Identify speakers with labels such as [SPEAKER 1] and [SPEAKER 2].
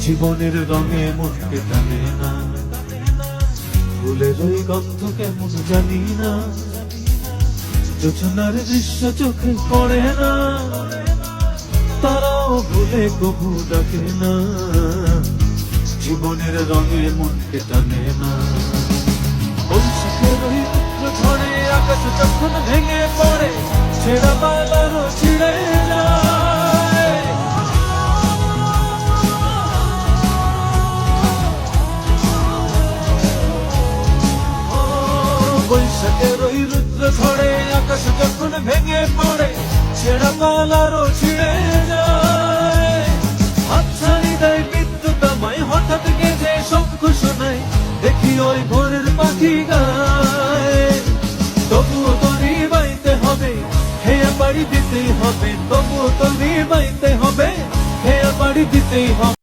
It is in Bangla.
[SPEAKER 1] জীবনের রঙে মনকে টানে না, ফুলের ওই গন্ধ কেমন জানি না, যোচনার দৃশ্য চোখে পড়ে না, তারাও ভুলে কবু ডাকে না, জীবনের রঙে মনকে টানে না। বৈশাখের ওই রুদ্র ঝড়ে আকাশ যখন ভেঙে পড়ে, ছেঁড়া পালারও ছিঁড়ে যায়। বৈশাখের ওই রুদ্র ঝড়ে আকাশ যখন ভেঙে পড়ে, ছেঁড়া পালারও ছিঁড়ে যায়। হাতছানি দেয় বিদ্যুৎ আমায়, হঠাৎ গেজে শঙ্খ শোনায়, দেখি ওই ভোরের পাখি গায়। তবুও তরি বাইতে হবে, হেয়া পাড়ি দিতেই হবে, তবুও তরি বাইতে হবে, হেয়া পাড়ি দিতেই হবে।